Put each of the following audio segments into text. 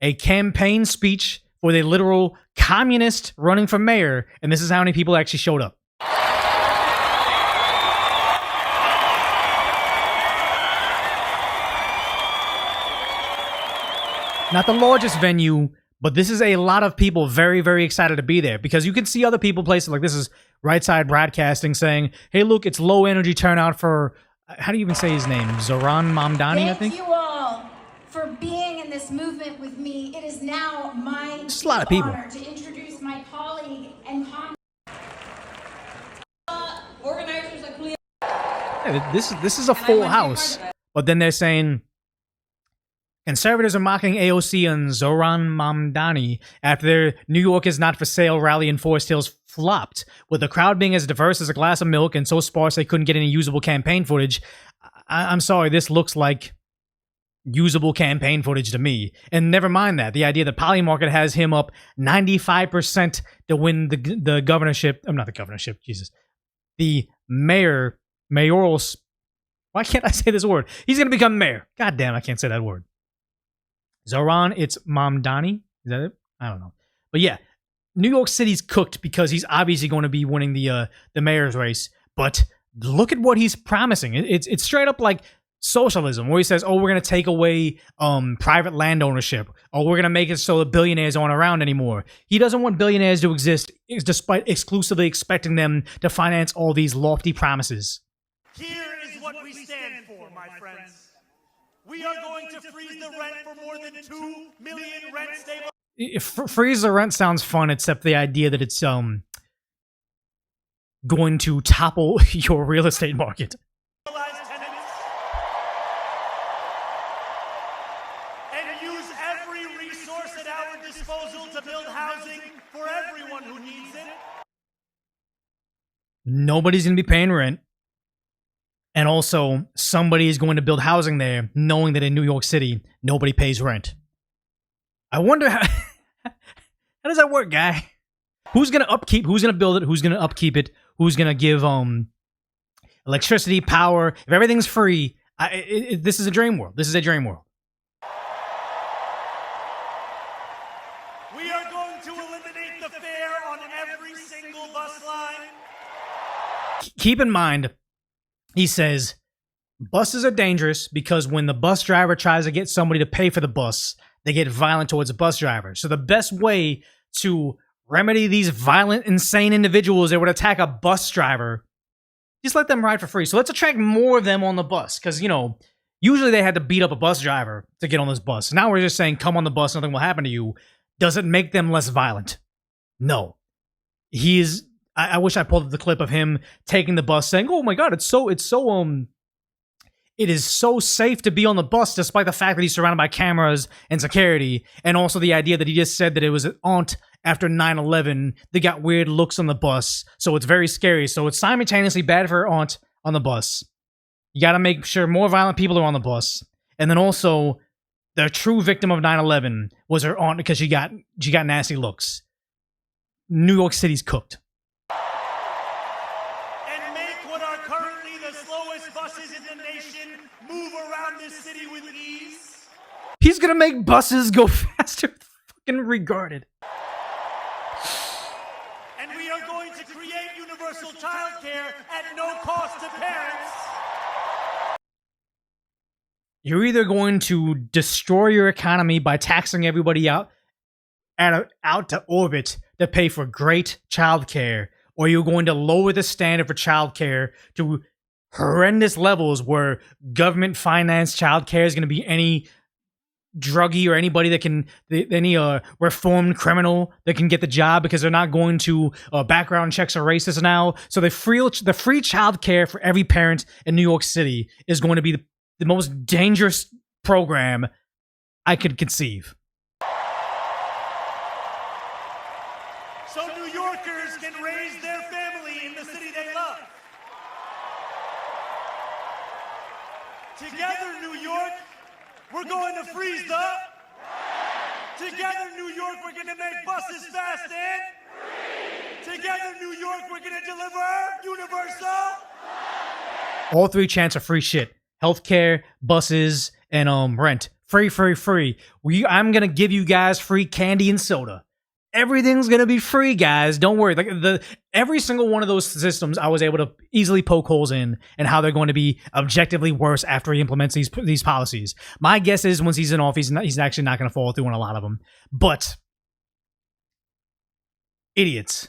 a campaign speech for the literal communist running for mayor, and this is how many people actually showed up. Not the largest venue, but this is a lot of people very, very excited to be there, because you can see other people places like this is Right Side Broadcasting saying, hey, look, it's low energy turnout for, how do you even say his name? Zoran Mamdani, I think? Thank you all for being in this movement with me. It is now my a lot of people. honor to introduce my colleague and organizers like Julio. Yeah, this is a full house. But then they're saying conservatives are mocking AOC and Zoran Mamdani after their New York is not for sale rally in Forest Hills flopped, with the crowd being as diverse as a glass of milk and so sparse they couldn't get any usable campaign footage. I'm sorry, this looks like usable campaign footage to me. And never mind that, the idea that Polymarket has him up 95% to win the governorship. I'm not the governorship, Jesus. The mayoral. Why can't I say this word? He's going to become mayor. God damn, I can't say that word. Zoran, it's Mamdani. Is that it? I don't know. But yeah, New York City's cooked because he's obviously going to be winning the mayor's race. But look at what he's promising. It's straight up like socialism, where he says, oh, we're going to take away private land ownership. Oh, we're going to make it so the billionaires aren't around anymore. He doesn't want billionaires to exist despite exclusively expecting them to finance all these lofty promises. Here is what we stand for, my friends. We are going to freeze the rent for more than 2 million rent-stable. Freeze the rent sounds fun, except the idea that it's going to topple your real estate market. Tenants and use every resource at our disposal to build housing for everyone who needs it. Nobody's going to be paying rent. And also, somebody is going to build housing there, knowing that in New York City, nobody pays rent. I wonder how does that work, guy? Who's going to upkeep? Who's going to build it? Who's going to upkeep it? Who's going to give electricity, power? If everything's free, this is a dream world. This is a dream world. We are going to eliminate the fare on every single bus line. Keep in mind, he says, buses are dangerous because when the bus driver tries to get somebody to pay for the bus, they get violent towards the bus driver. So the best way to remedy these violent, insane individuals that would attack a bus driver, just let them ride for free. So let's attract more of them on the bus. Because, you know, usually they had to beat up a bus driver to get on this bus. Now we're just saying, come on the bus, nothing will happen to you. Does it make them less violent? No. He is... I wish I pulled up the clip of him taking the bus saying, oh my god, it is so safe to be on the bus, despite the fact that he's surrounded by cameras and security. And also the idea that he just said that it was an aunt after 9/11 that got weird looks on the bus. So it's very scary. So it's simultaneously bad for her aunt on the bus. You got to make sure more violent people are on the bus. And then also, the true victim of 9/11 was her aunt because she got nasty looks. New York City's cooked. Move around this city with ease. He's gonna make buses go faster. Fucking regarded. And we are going to create universal childcare at no cost to parents. You're either going to destroy your economy by taxing everybody out to orbit to pay for great childcare, or you're going to lower the standard for childcare to horrendous levels where government financed childcare is going to be any druggie or anybody that can, any reformed criminal that can get the job because they're not going to background checks are racist now. So the free childcare for every parent in New York City is going to be the most dangerous program I could conceive. So New Yorkers can raise their family in the city they love. Together, New York, we're going to freeze the... Together, New York, we're going to make buses fast and... Together, New York, we're going to deliver universal... All three chants are free shit. Healthcare, buses, and rent. Free, free, free. I'm going to give you guys free candy and soda. Everything's going to be free, guys. Don't worry. Like every single one of those systems I was able to easily poke holes in and how they're going to be objectively worse after he implements these policies. My guess is once he's in office, he's actually not going to follow through on a lot of them. But idiots.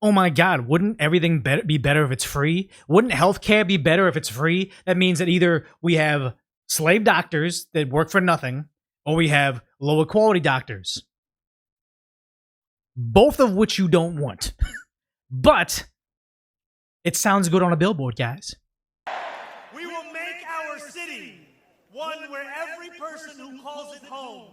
Oh my God, wouldn't everything be better if it's free? Wouldn't healthcare be better if it's free? That means that either we have slave doctors that work for nothing, or we have lower quality doctors. Both of which you don't want. But it sounds good on a billboard, guys. We will make our city one where every person who calls it home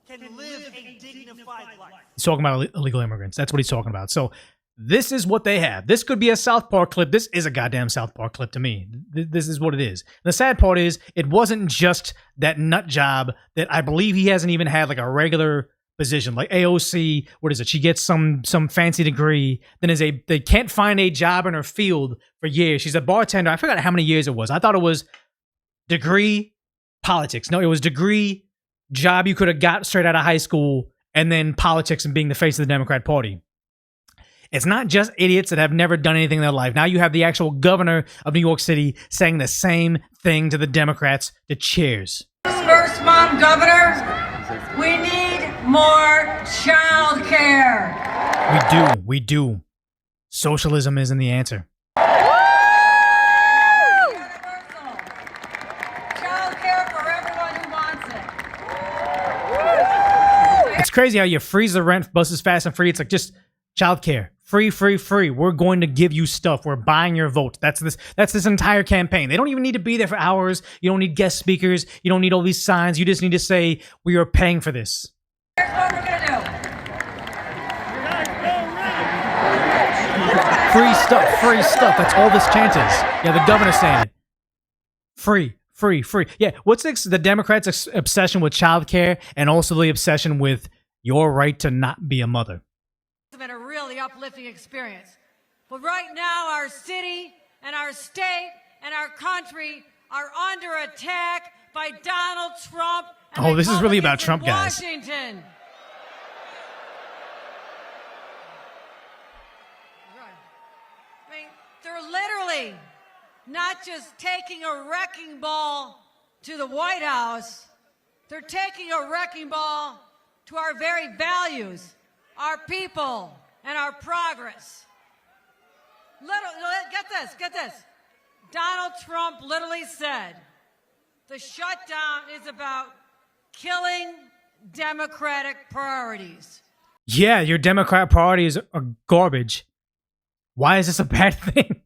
can live a dignified life. He's talking about illegal immigrants. That's what he's talking about. So this is what they have. This could be a South Park clip. This is a goddamn South Park clip to me. This is what it is. The sad part is it wasn't just that nut job that I believe he hasn't even had like a regular position. Like AOC, what is it? She gets some fancy degree, then they can't find a job in her field for years. She's a bartender. I forgot how many years it was. I thought it was degree politics. No, it was degree job you could have got straight out of high school, and then politics and being the face of the Democrat Party. It's not just idiots that have never done anything in their life. Now you have the actual governor of New York City saying the same thing to the Democrats to cheers. First mom governor, we need more child care. We do. Socialism isn't the answer. Universal. Child care for everyone who wants it. It's crazy how you freeze the rent, buses fast and free. It's like just child care. Free, free, free. We're going to give you stuff. We're buying your vote. That's this entire campaign. They don't even need to be there for hours. You don't need guest speakers. You don't need all these signs. You just need to say, we are paying for this. Here's what we're gonna do. Free stuff, free stuff. That's all this chant is. Yeah, the governor's saying it. Free, free, free. Yeah, what's the Democrats' obsession with childcare and also the obsession with your right to not be a mother? It's been a really uplifting experience. But right now, our city and our state and our country are under attack by Donald Trump. And Oh, this is really about Republicans Trump, in guys. Washington. I mean, they're literally not just taking a wrecking ball to the White House, they're taking a wrecking ball to our very values, our people, and our progress. Get this. Donald Trump literally said, the shutdown is about killing Democratic priorities. Yeah, your Democrat priorities are garbage. Why is this a bad thing?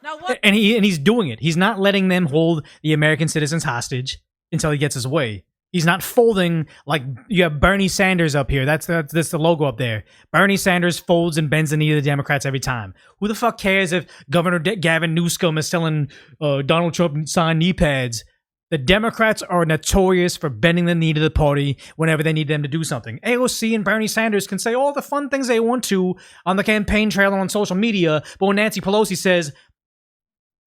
Now what? And he's doing it. He's not letting them hold the American citizens hostage until he gets his way. He's not folding like you have Bernie Sanders up here. That's the logo up there. Bernie Sanders folds and bends the knee to the Democrats every time. Who the fuck cares if Governor Gavin Newsom is selling Donald Trump signed knee pads? The Democrats are notorious for bending the knee to the party whenever they need them to do something. AOC and Bernie Sanders can say all the fun things they want to on the campaign trail and on social media, but when Nancy Pelosi says,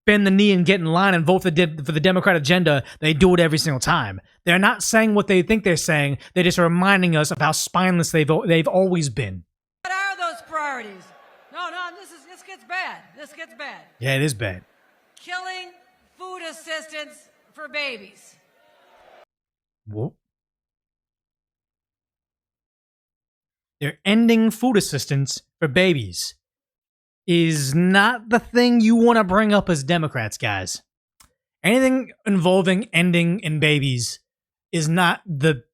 bend the knee and get in line and vote for the Democrat agenda, they do it every single time. They're not saying what they think they're saying. They're just reminding us of how spineless they've always been. What are those priorities? No, this gets bad. This gets bad. Yeah, it is bad. Killing food assistance for babies. Whoa. They're ending food assistance for babies. Is not the thing you want to bring up as Democrats, guys. Anything involving ending in babies is not the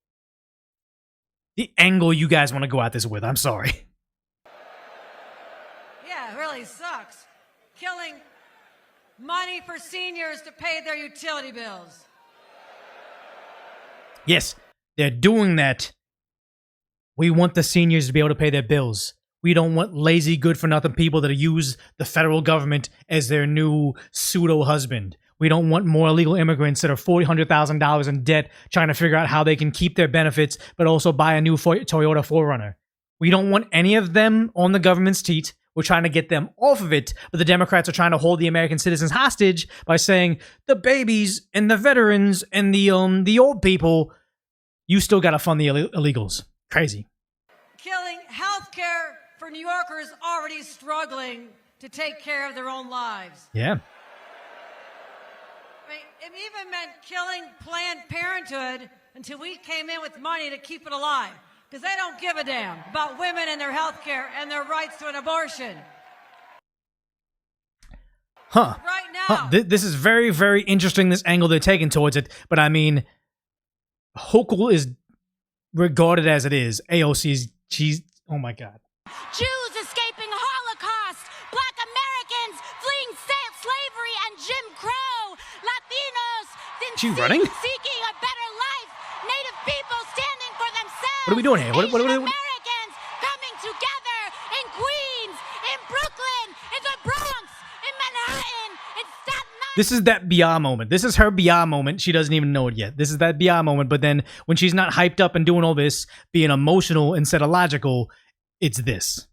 angle you guys want to go at this with. I'm sorry. Yeah, it really sucks. Killing money for seniors to pay their utility bills. Yes, they're doing that. We want the seniors to be able to pay their bills. We don't want lazy, good-for-nothing people that use the federal government as their new pseudo-husband. We don't want more illegal immigrants that are $400,000 in debt trying to figure out how they can keep their benefits but also buy a new Toyota 4Runner. We don't want any of them on the government's teat. We're trying to get them off of it, but the Democrats are trying to hold the American citizens hostage by saying the babies and the veterans and the old people, you still got to fund the illegals. Crazy. Killing health care for New Yorkers already struggling to take care of their own lives. Yeah. I mean, it even meant killing Planned Parenthood until we came in with money to keep it alive. Because they don't give a damn about women and their health care and their rights to an abortion. Huh. Right now. Huh. This is very, very interesting, this angle they're taking towards it. But I mean, Hochul is regarded as it is. AOC's, she's, oh my God. Jews escaping Holocaust, Black Americans fleeing slavery and Jim Crow, Latinos running? seeking a better life, Native people standing for themselves. What are we doing here? What Americans coming together in Queens, in Brooklyn, in the Bronx, in Manhattan, in Staten Island. This is that BR moment. This is her BR moment. She doesn't even know it yet. This is that BR moment. But then when she's not hyped up and doing all this, being emotional instead of logical, it's this.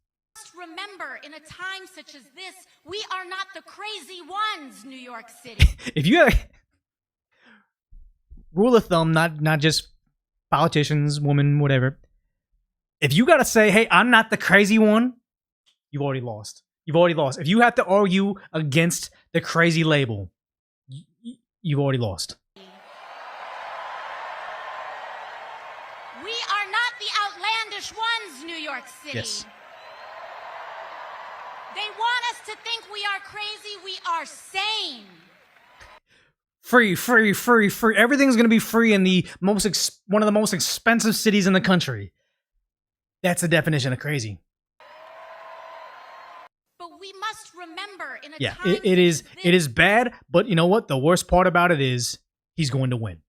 Remember, in a time such as this, we are not the crazy ones, New York City. If you had a rule of thumb, not just politicians, women, whatever. If you got to say, hey, I'm not the crazy one, you've already lost. You've already lost. If you have to argue against the crazy label, you've already lost. We are not the outlandish ones, New York City. Yes. They want us to think we are crazy. We are sane. Free, free, free, free. Everything's going to be free in the one of the most expensive cities in the country. That's the definition of crazy. But we must remember in a Yeah, time it is bad, but you know what? The worst part about it is he's going to win.